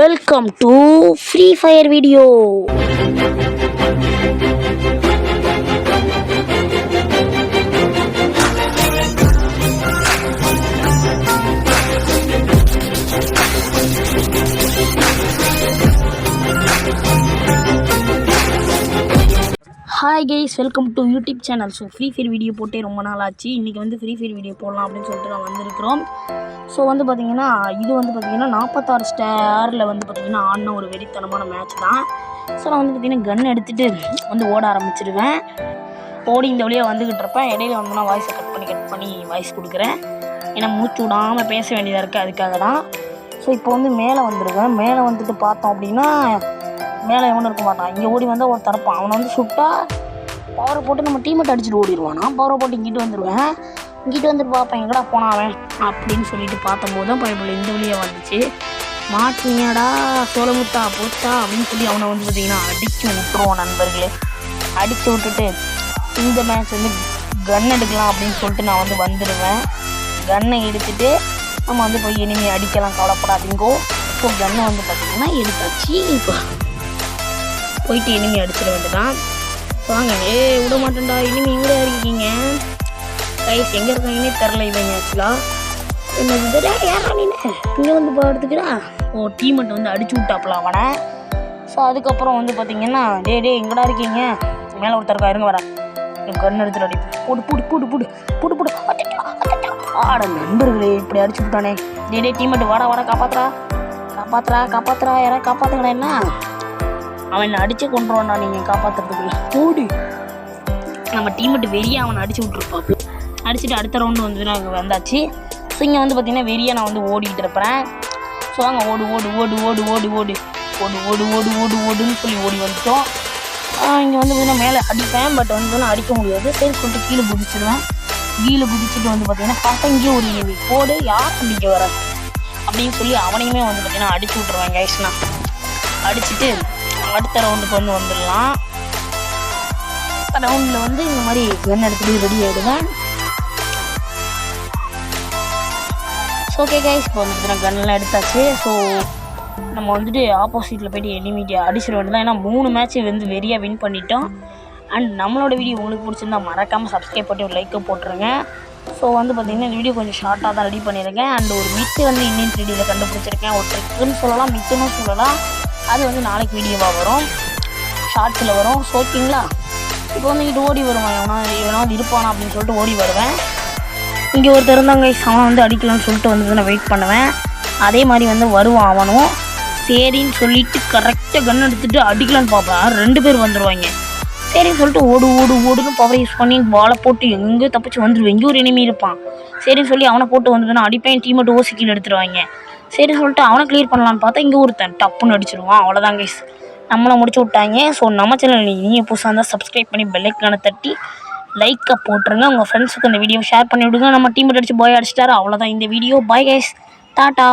Welcome to Free Fire video. Hi guys, welcome to YouTube channel. So free fire video போட்டே ரொம்ப நாள் ஆச்சு. இன்றைக்கி வந்து ஃப்ரீ ஃபயர் வீடியோ போடலாம் அப்படின்னு சொல்லிட்டு நான் வந்திருக்கிறோம். ஸோ வந்து பார்த்திங்கன்னா இது வந்து பார்த்திங்கன்னா 46 ஸ்டாரில் வந்து பார்த்திங்கன்னா ஆடின ஒரு வெறித்தனமான மேட்ச் தான். ஸோ நான் வந்து பார்த்திங்கன்னா கன் எடுத்துகிட்டு வந்து ஓட ஆரம்பிச்சிடுவேன். ஓடி இந்த வழியாக வந்துக்கிட்டு இருப்பேன். இடையில வந்து நான் வாய்ஸை கட் பண்ணி வாய்ஸ் கொடுக்குறேன். ஏன்னா மூச்சு விடாமல் பேச வேண்டியதாக இருக்குது, அதுக்காக தான். ஸோ இப்போ வந்து மேலே வந்துடுவேன். மேலே வந்துட்டு பார்த்தோம் அப்படின்னா மேலே எவனும் இருக்க மாட்டான். இங்கே ஓடி வந்தால் ஒரு தரப்பான். அவனை வந்து சுட்டா பவரை போட்டு நம்ம டீமெட் அடிச்சுட்டு ஓடிடுவான். நான் பவரை போட்டு இங்கிட்டு வந்துடுவேன். இங்கிட்டு வந்துட்டு பார்ப்பேன் எங்கடா போனான் அவன் அப்படின்னு சொல்லிட்டு பார்த்தம்போது தான் பைபிள் இந்த வழியாக வந்துச்சு. மாட்டிங்கடா சோளமுத்தா போச்சா அப்படின்னு சொல்லி அவனை வந்து பார்த்திங்கன்னா அடித்து விட்டுருவோம் நண்பர்களே. அடித்து விட்டுட்டு இந்த மேட்ச் வந்து கன் எடுக்கலாம் அப்படின்னு சொல்லிட்டு நான் வந்து வந்துடுவேன். கன்னை எடுத்துகிட்டு நம்ம வந்து போய் இனிமேல் அடிக்கலாம், கவலைப்படாதீங்கோ. ஸோ கன்னை வந்து பார்த்திங்கன்னா எடுத்தாச்சு. இப்போ போயிட்டு இனிமே அடிச்சிட வேண்டியதான். வாங்க, விட மாட்டேன்டா, இனிமே இங்கே இருக்கீங்க கைஸ். எங்கே இருக்காங்கன்னே தெரில இவங்க. ஆக்சுவலாக என்ன யாரா நீ இங்கே வந்து போகிறதுக்குடா டீமெண்ட் வந்து அடிச்சு விட்டாப்பலாம் அவனை. ஸோ அதுக்கப்புறம் வந்து பார்த்திங்கன்னா டே எங்கடா இருக்கீங்க, மேலே ஒருத்தருக்கா இருங்க வரேன், என் கண் எடுத்துட்டு அடிப்பேன். போடு போடு போடு போடு போடு போடு ஆட நண்பர்களே, இப்படி அடிச்சு விட்டானே. டே டீமெண்ட் வாடா காப்பாத்துறா யாராவது காப்பாற்றுங்கடா. என்ன அவன் அடித்து கொண்டுருவான்டா, நீங்கள் காப்பாற்றுறதுக்கு ஓடி. நம்ம டீமெட்டு வெறியாக அவனை அடிச்சு விட்ருப்பாப்பு. அடிச்சுட்டு அடுத்த ரவுண்டு வந்து நாங்கள் வந்தாச்சு. ஸோ இங்கே வந்து பார்த்திங்கன்னா வெறியாக நான் வந்து ஓடிக்கிட்டு இருப்பேன். ஸோ வாங்க ஓடு ஓடு ஓடு ஓடு ஓடு ஓடு ஓடு ஓடு ஓடு ஓடு ஓடுன்னு சொல்லி ஓடி வந்துட்டோம். இங்கே வந்து பார்த்திங்கன்னா மேலே அடிப்பேன், பட் வந்து நான் அடிக்க முடியாது. சரி சொல்லிட்டு கீழே குதிச்சிடுவேன். கீழே குதிச்சுட்டு வந்து பார்த்திங்கன்னா பார்த்தா இங்கே ஒரு எலி போடு, யார் அடிக்க வர அப்படின்னு சொல்லி அவனையுமே வந்து பார்த்திங்கன்னா அடிச்சு விட்ருவேன் கைஸ்னா. அடிச்சுட்டு அடுத்த ரவுண்டுக்கு வந்து வந்துடலாம். ரவுண்டில் வந்து இந்த மாதிரி கன் எடுத்துகிட்டு ரெடி ஆகிடுவேன். ஸோ ஓகே கைஸ், இப்போ வந்துட்டு நான் கன்னெல்லாம் எடுத்தாச்சு. ஸோ நம்ம வந்துட்டு ஆப்போசிட்டில் போய்ட்டு எனிமிட்டியை அடிச்சிட வேண்டியதான். ஏன்னா 3 மேட்ச்சு வந்து வெறியாக வின் பண்ணிட்டோம். அண்ட் நம்மளோட வீடியோ உங்களுக்கு பிடிச்சிருந்தா மறக்காமல் சப்ஸ்கிரைப் பண்ணி ஒரு லைக்கை போட்டுருங்க. ஸோ வந்து பார்த்திங்கன்னா இந்த வீடியோ கொஞ்சம் ஷார்ட்டாக தான் ரெடி பண்ணியிருக்கேன். அண்ட் ஒரு மித்து வந்து இந்தியன் 3Dயில் கண்டுபிடிச்சிருக்கேன். ஒரு ட்ரிக்குன்னு சொல்லலாம், மித்துன்னு சொல்லலாம். அது வந்து நாளைக்கு வீடியோவாக வரும், ஷார்ட்ஸில் வரும். ஸோ ஓகேங்களா. இப்போ வந்து இங்கிட்டு ஓடி வருவான், இவனாவது இருப்பானா அப்படின்னு சொல்லிட்டு ஓடி வருவேன். இங்கே ஒருத்தர் இருந்தாங்க, அவன் வந்து அடிக்கலாம்னு சொல்லிட்டு வந்து நான் வெயிட் பண்ணுவேன். அதே மாதிரி வந்து வருவான் அவனும். சரின்னு சொல்லிட்டு கரெக்டாக கன் எடுத்துகிட்டு அடிக்கலான்னு பார்ப்பேன். 2 பேர் வந்துடுவாங்க. சரின்னு சொல்லிட்டு ஓடுன்னு பவர் யூஸ் பண்ணி பாலை போட்டு எங்கே தப்பிச்சு வந்துடுவேன். எங்கே ஒரு எனிமி இருப்பான். சரின்னு சொல்லி அவனை போட்டு வந்து நான் அடிப்பேன். டீமெட்டு ஓசிக்கின்னு எடுத்துருவாங்க. சரி சொல்லிட்டு அவனை கிளியர் பண்ணலான்னு பார்த்தா இங்கே ஒருத்தன் டப்புன்னு அடிச்சிடுவான். அவ்வளோதான் கைஸ், நம்மளை முடிச்சு விட்டாங்க. ஸோ நம்ம சேனல் நீங்கள் புதுசாக இருந்தால் சப்ஸ்கிரைப் பண்ணி பெல்லைக்கான தட்டி லைக்கை போட்டுருங்க. உங்கள் ஃப்ரெண்ட்ஸுக்கு இந்த வீடியோ ஷேர் பண்ணி விடுங்க. நம்ம டீம் அடிச்சு பாய் அடிச்சிட்டாரு. அவ்வளோதான் இந்த வீடியோ. Bye guys, tata.